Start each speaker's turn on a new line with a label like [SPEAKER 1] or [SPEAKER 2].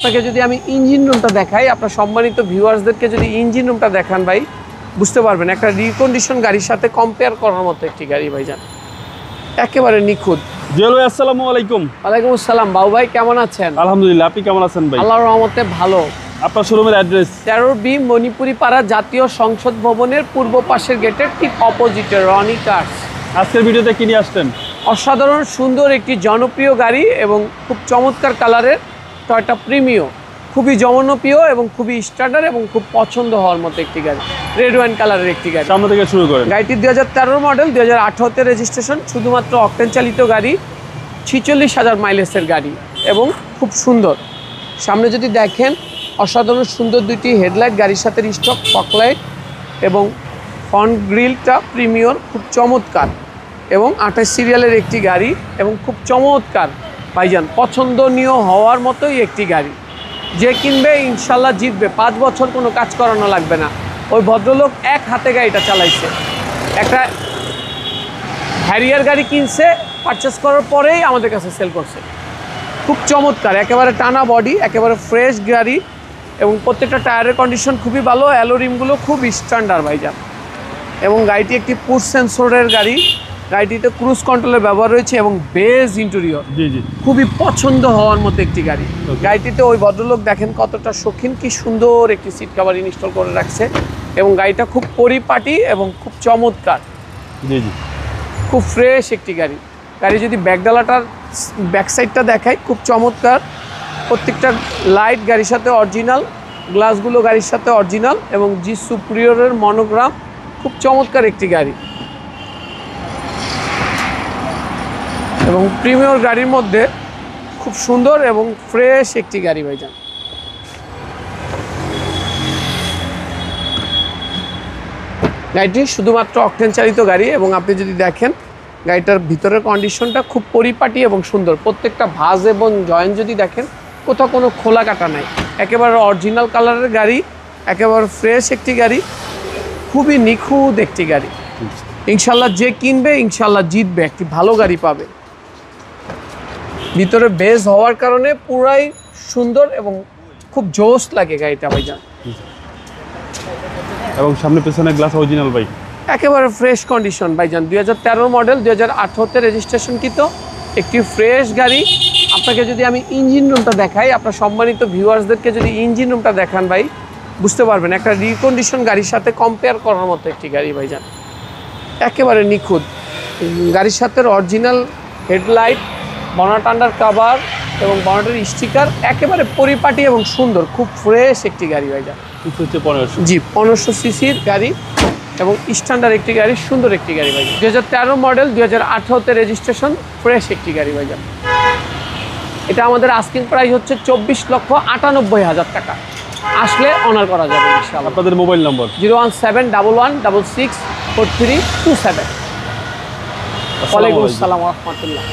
[SPEAKER 1] আপনাকে যদি আমি ইঞ্জিন রুমটা দেখাই, আপনার সম্মানিত ভিউয়ার্সদেরকে যদি ইঞ্জিন রুমটা দেখান ভাই, বুঝতে পারবেন একটা রিকন্ডিশন গাড়ির সাথে কম্পেয়ার করার মতো একটি গাড়ি ভাইজান, একেবারে নিখুঁত।
[SPEAKER 2] জুয়েল ভাই আসসালামু আলাইকুম।
[SPEAKER 1] ওয়ালাইকুম আসসালাম। বাবু ভাই কেমন আছেন?
[SPEAKER 2] আলহামদুলিল্লাহ, আপনি কেমন আছেন ভাই?
[SPEAKER 1] আল্লাহর রহমতে ভালো।
[SPEAKER 2] আপনার শোরুমের অ্যাড্রেস
[SPEAKER 1] 13B মণিপুরি পাড়া জাতীয় সংসদ ভবনের পূর্ব পাশের গেটের ঠিক অপোজিটে রনি কার্স।
[SPEAKER 2] আজকের ভিডিওতে কি নিয়ে আসছেন?
[SPEAKER 1] অসাধারণ সুন্দর একটি জনপ্রিয় গাড়ি এবং খুব চমৎকার কালারের টয়োটা প্রিমিও, খুবই জনপ্রিয় এবং খুবই স্ট্যান্ডার্ড এবং খুব পছন্দ হওয়ার মতো একটি গাড়ি, রেড ওয়াইন কালারের একটি গাড়ি।
[SPEAKER 2] সামনে থেকে শুরু করেন।
[SPEAKER 1] গাড়িটি 2013 মডেল, 2018তে রেজিস্ট্রেশন, শুধুমাত্র অকটেন চালিত গাড়ি, 46,000 মাইলেজের গাড়ি এবং খুব সুন্দর। সামনে যদি দেখেন অসাধারণ সুন্দর দুইটি হেডলাইট গাড়ির সাথে স্টক ফকলাইট এবং ফ্রন্ট গ্রিলটা প্রিমিয়র, খুব চমৎকার এবং 28 সিরিয়ালের একটি গাড়ি এবং খুব চমৎকার ভাইজান, পছন্দনীয় হওয়ার মতোই একটি গাড়ি। যে কিনবে ইনশাল্লাহ জিতবে, 5 বছর কোনো কাজ করানো লাগবে না। ওই ভদ্রলোক এক হাতে গাড়িটা চালাইছে, একটা হ্যারিয়ার গাড়ি কিনছে, পারচেস করার পরেই আমাদের কাছে সেল করছে। খুব চমৎকার, একেবারে টানা বডি, একেবারে ফ্রেশ গাড়ি এবং প্রত্যেকটা টায়ারের কন্ডিশন খুবই ভালো, অ্যালো রিমগুলো খুব স্ট্যান্ডার্ড ভাইজান। এবং গাড়িটি একটি পুশ সেন্সরের গাড়ি, গাড়িটিতে ক্রুজ কন্ট্রোলের ব্যবহার রয়েছে এবং বেজ ইন্টেরিয়র,
[SPEAKER 2] জি জি,
[SPEAKER 1] খুবই পছন্দ হওয়ার মতো একটি গাড়ি। গাড়িটিতে ওই ভদ্রলোক দেখেন কতটা শৌখিন, কি সুন্দর একটি সিট কভার ইনস্টল করে রাখছে এবং গাড়িটা খুব পরিপাটি এবং খুব চমৎকার,
[SPEAKER 2] জি জি,
[SPEAKER 1] খুব ফ্রেশ একটি গাড়ি। গাড়ি যদি ব্যাকডালাটার ব্যাক সাইডটা দেখায়, খুব চমৎকার, প্রত্যেকটা লাইট গাড়ির সাথে অরিজিনাল, গ্লাসগুলো গাড়ির সাথে অরিজিনাল এবং জি সুপ্রিয়রের মনোগ্রাম, খুব চমৎকার একটি গাড়ি এবং প্রিমিয়র গাড়ির মধ্যে খুব সুন্দর এবং ফ্রেশ একটি গাড়ি ভাইজান। গাড়িটি শুধুমাত্র অকটেন চালিত গাড়ি এবং আপনি যদি দেখেন গাড়িটার ভিতরের কন্ডিশনটা খুব পরিপাটি এবং সুন্দর। প্রত্যেকটা ভাঁজ এবং জয়েন্ট যদি দেখেন কোথাও কোনো খোলা কাটা নাই, একেবারে অরিজিনাল কালারের গাড়ি, একেবারে ফ্রেশ একটি গাড়ি, খুবই নিখুঁত একটি গাড়ি। ইনশাল্লাহ যে কিনবে ইনশাল্লাহ জিতবে, একটি ভালো গাড়ি পাবে। ভিতরে বেজ হওয়ার কারণে পুরাই সুন্দর এবং খুব জোশ লাগে গাড়িটা ভাইজান।
[SPEAKER 2] এবং সামনে পেছনে গ্লাস অরিজিনাল ভাই,
[SPEAKER 1] একেবারে ফ্রেশ কন্ডিশন ভাইজান। 2013 মডেল, 2018তে রেজিস্ট্রেশনকৃত একটি ফ্রেশ গাড়ি। আপনাকে যদি আমি ইঞ্জিন রুমটা দেখাই, আপনার সম্মানিত ভিউয়ার্সদেরকে যদি ইঞ্জিন রুমটা দেখান ভাই, বুঝতে পারবেন একটা রিকন্ডিশন গাড়ির সাথে কম্পেয়ার করার মতো একটি গাড়ি ভাইজান, একেবারে নিখুঁত। গাড়ির সাথে original headlight, bonnet under cover এবং বনেটের স্টিকার, একেবারে পরিপাটি এবং সুন্দর, খুব ফ্রেশ একটি গাড়ি ভাইজান।
[SPEAKER 2] হচ্ছে 1500,
[SPEAKER 1] জি 1500 সিসির গাড়ি এবং স্ট্যান্ডার্ড একটি গাড়ি, সুন্দর একটি গাড়ি ভাইজান। 2013 মডেল, 2018তে রেজিস্ট্রেশন, ফ্রেশ একটি গাড়ি ভাইজান। এটা আমাদের আস্কিং প্রাইস হচ্ছে 24,98,000 টাকা। আসলে অনার করা যাবে ইনশাআল্লাহ।
[SPEAKER 2] আপনাদের মোবাইল নম্বর
[SPEAKER 1] 01711664327। ওয়ালাইকুম আসসালাম ওয়া রাহমাতুল্লাহ।